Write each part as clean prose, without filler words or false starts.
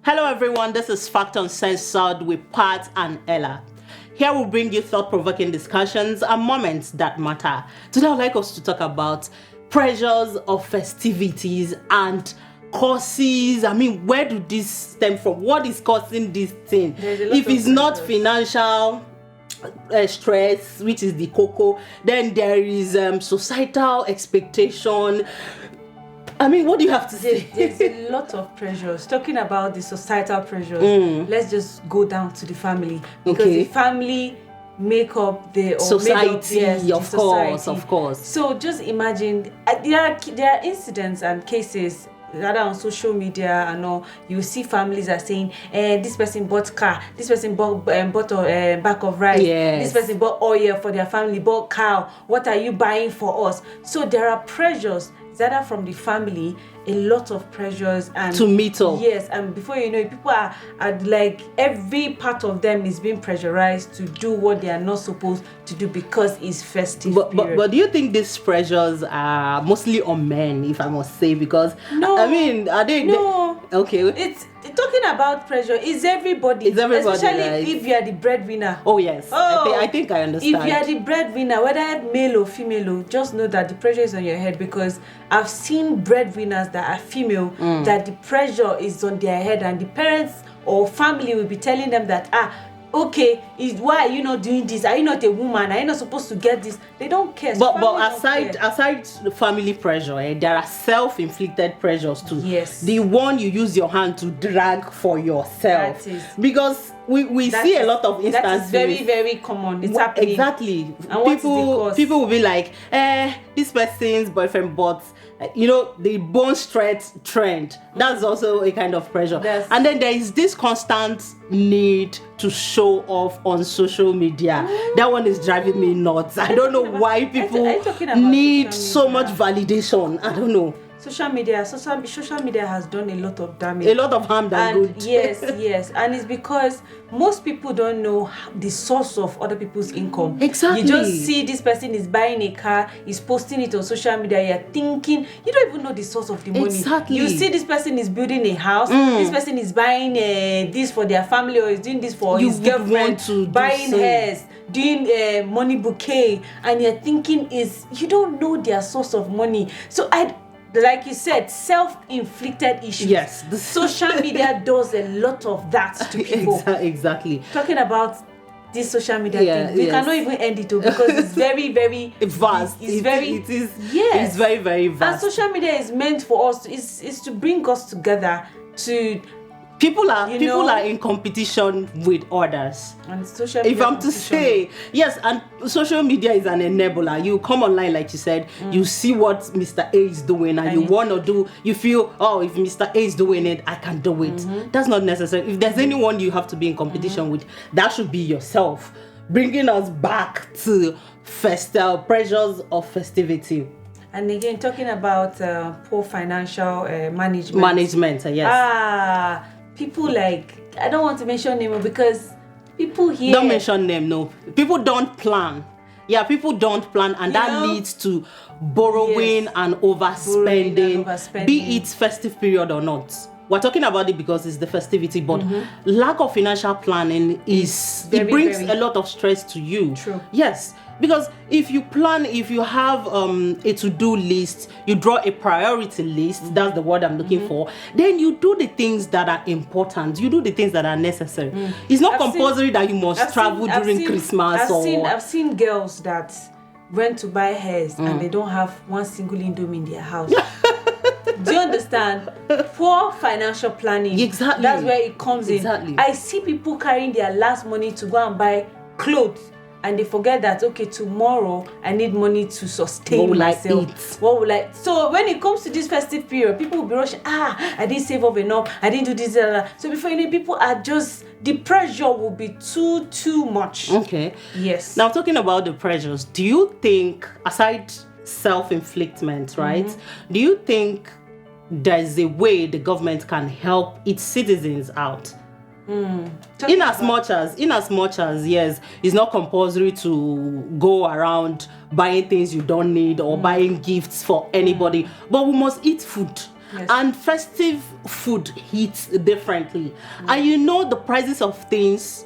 Hello everyone, this is Uncensored with Pat and Ella. Here we'll bring you thought-provoking discussions and moments that matter. Today I'd like us to talk about pressures of festivities and causes. I mean, where do this stem from? What is causing this thing? If it's not financial stress, which is the cocoa, then there is societal expectation. I mean, what do you have to say? There's a lot of pressures. Talking about the societal pressures, let's just go down to the family, because the family make up the society, of course. So just imagine, there are incidents and cases rather on social media and all. You see families are saying, this person bought car, this person bought a bag of rice, this person bought oil for their family, bought cow. What are you buying for us? So there are pressures that from the family, a lot of pressures and to meet up. Yes, and before you know it, people are like, every part of them is being pressurized to do what they are not supposed to do because it's festive. But do you think these pressures are mostly on men, if I must say? Because no, I mean, are they? No. Okay. It's talking about pressure. It's everybody. Especially right? If you are the breadwinner. Oh yes. Oh, I think I understand. If you are the breadwinner, whether male or female, just know that the pressure is on your head, because I've seen breadwinners that are female that the pressure is on their head, and the parents or family will be telling them that okay, why are you not doing this? Are you not a woman? Are you not supposed to get this? They don't care. But aside the family pressure, there are self-inflicted pressures too. Yes. The one you use your hand to drag for yourself. Because we see a lot of instances. That is very, very common. It's happening. Exactly. And what is the cause? People will be like, this person's boyfriend bought, the bone stretch trend. That's also a kind of pressure. Yes. And then there is this constant need to show off on social media. That one is driving me nuts. I don't know why people need so much validation. I don't know. Social media has done a lot of damage. A lot of harm than good. Yes. And it's because most people don't know the source of other people's income. Exactly. You just see this person is buying a car, is posting it on social media, you're thinking, you don't even know the source of the money. Exactly. You see this person is building a house, this person is buying this for their family, or is doing this for his girlfriend, buying hairs, doing money bouquet, and you're thinking you don't know their source of money. So like you said, self-inflicted issues. Yes. Social media does a lot of that to people. Exactly. Talking about this social media thing, we cannot even end it because it's very, very vast. It's very, very vast. And social media is meant for us. Is to bring us together. To people are in competition with others. And social media, if I'm to say, yes, and social media is an enabler. You come online, like you said, you see what Mr. A is doing, and you want to do. You feel, if Mr. A is doing it, I can do it. That's not necessary. If there's anyone you have to be in competition with, that should be yourself. Bringing us back to pressures of festivity. And again, talking about poor financial management. Management, yes. People I don't want to mention name because people here. Don't mention name, no. People don't plan. Yeah, people don't plan, and that leads to borrowing and overspending, be it festive period or not. We're talking about it because it's the festivity, but lack of financial planning brings a lot of stress to you. True. Yes. Because if you plan, if you have a to-do list, you draw a priority list, that's the word I'm looking for, then you do the things that are important, you do the things that are necessary. It's not compulsory that you must travel during Christmas. I've seen girls that went to buy hairs and they don't have one single indomie in their house. Do you understand? Poor financial planning. Exactly. That's where it comes in. I see people carrying their last money to go and buy clothes, and they forget that, okay, tomorrow I need money to sustain myself. What will I? So when it comes to this festive period, people will be rushing. I didn't save up enough. I didn't do this. So before you know, people are just, the pressure will be too much. Okay. Yes. Now talking about the pressures, do you think, aside self-inflictment, right? Do you think there's a way the government can help its citizens out? In as much as yes, it's not compulsory to go around buying things you don't need or buying gifts for anybody, but we must eat food. Yes. And festive food hits differently. And you know the prices of things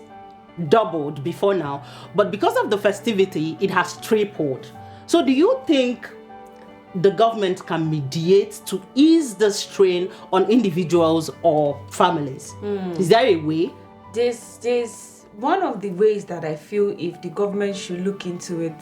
doubled before now, but because of the festivity, it has tripled. So do you think the government can mediate to ease the strain on individuals or families? Is there a way? There's one of the ways that I feel if the government should look into it,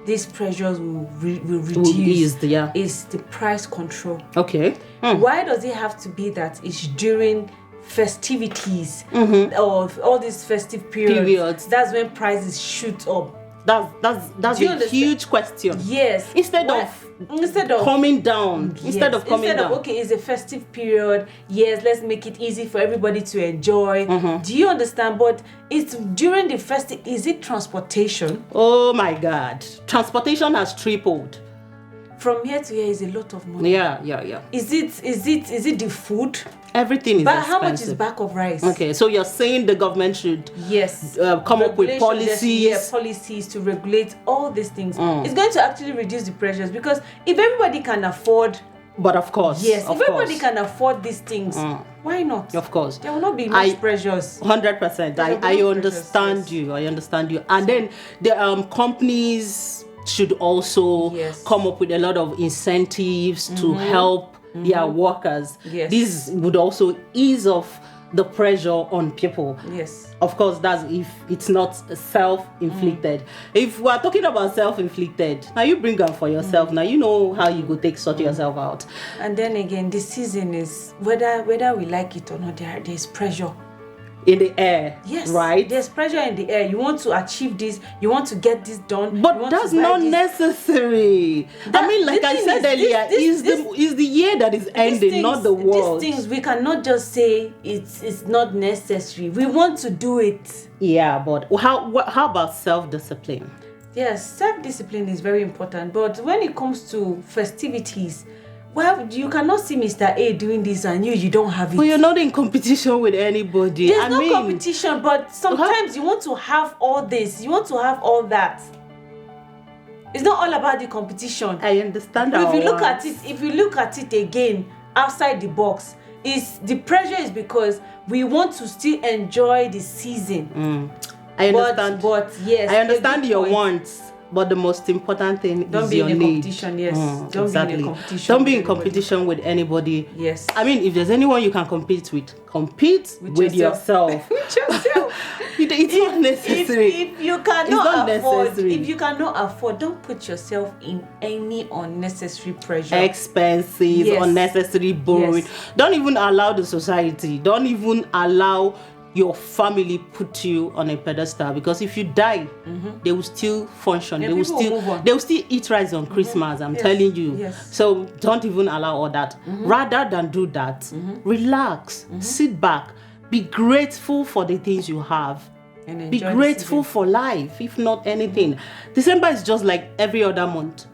these pressures will reduce. Is the price control. Okay. Why does it have to be that it's during festivities or all these festive periods? That's when prices shoot up. That's a huge question. Yes. Instead of coming down. Instead of okay, it's a festive period. Yes, let's make it easy for everybody to enjoy. Do you understand? But it's during the festive. Is it transportation? Oh my God, transportation has tripled. From here to here is a lot of money. Yeah. Is it the food? Everything is but expensive. How much is bag of rice? Okay, so you're saying the government should come up with policies? Policies to regulate all these things. It's going to actually reduce the pressures, because if everybody can afford, but of course, if everybody can afford these things, why not? Of course, there will not be much pressures. 100%. I understand you. I understand you. And then the companies should also come up with a lot of incentives to help their workers. This would also ease off the pressure on people. Of course, that's if it's not self-inflicted. If we're talking about self-inflicted, now you bring up for yourself. Now you know how you go take sort yourself out. And then again, the season is whether we like it or not, there's pressure in the air. Right? There's pressure in the air. You want to achieve this, you want to get this done, but that's not necessary. I mean, like I said earlier, is the year that is ending, not the world. These things we cannot just say it's not necessary. We want to do it. Yeah, but how about self-discipline? Yes, self-discipline is very important, but when it comes to festivities, well, you cannot see Mr. A doing this and you don't have it. But you're not in competition with anybody. There's no competition, but sometimes you want to have all this. You want to have all that. It's not all about the competition. I understand that. If you look at it again outside the box, the pressure is because we want to still enjoy the season. I understand. But yes, I understand your wants. But the most important thing is your need. Don't be in competition with anybody. Yes. I mean, if there's anyone you can compete with yourself. With yourself. It's not necessary. If you cannot afford, don't put yourself in any unnecessary pressure. Expenses, unnecessary borrowing. Don't even allow the society. Don't even allow your family put you on a pedestal, because if you die, they will still function. They will still eat rice on Christmas. I'm telling you. So don't even allow all that. Rather than do that, relax, sit back, be grateful for the things you have. And be grateful for life, if not anything. December is just like every other month.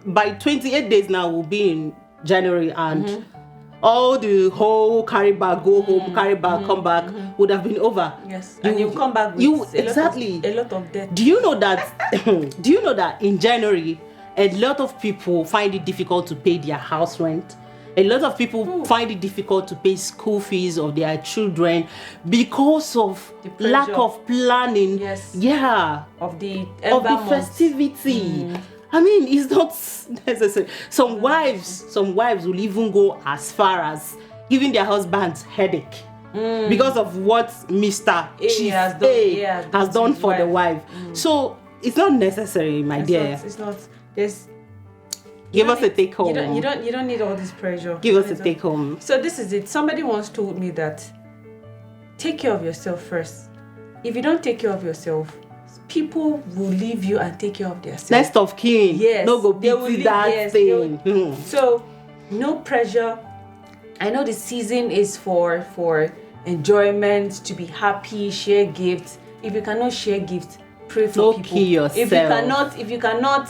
By 28 days now, we'll be in January, and all the whole carry bag, go home, carry bag, come back would have been over. Yes, and you come back with a lot of debt. Do you know that in January, a lot of people find it difficult to pay their house rent? A lot of people find it difficult to pay school fees of their children because of lack of planning. Of the festivity. I mean, it's not necessary. Some wives will even go as far as giving their husbands headache because of what Mr. Chief A has done for the wife. So it's not necessary, my dear. It's not. Give us a take home. You don't need all this pressure. Give us a take home. So this is it. Somebody once told me that take care of yourself first. If you don't take care of yourself, people will leave you and take care of themselves. Next of kin. Yes. No go pity that thing. So no pressure. I know the season is for enjoyment, to be happy, share gifts. If you cannot share gifts, pray for people. Kill yourself. If you cannot,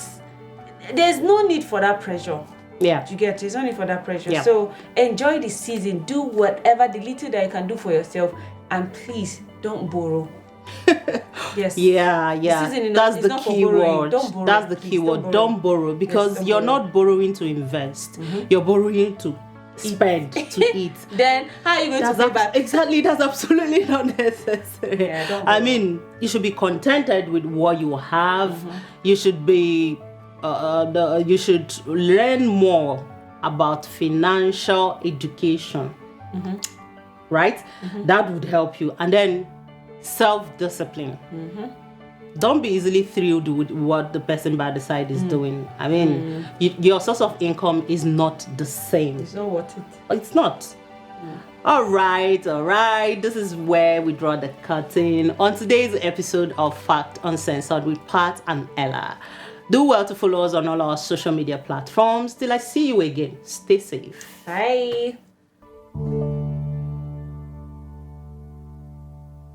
there's no need for that pressure. Yeah. You get it? There's no need for that pressure. So enjoy the season. Do whatever the little that you can do for yourself, and please don't borrow. Yes. Yeah, This isn't that's it's the not for key borrowing. word. Don't borrow, That's the please, key word. Don't borrow, because don't you're borrow. not borrowing to invest. You're borrowing to spend, to eat. Then how are you going to pay back? Exactly, that's absolutely not necessary. Yeah, don't I borrow. mean, you should be contented with what you have. You should be, you should learn more about financial education, right? That would help you. And then self-discipline. Don't be easily thrilled with what the person by the side is doing. I mean, your source of income is not the same. It's not worth it. It's not. All right. This is where we draw the curtain on today's episode of Fact Uncensored with Pat and Ella. Do well to follow us on all our social media platforms. Till I see you again, stay safe. Bye.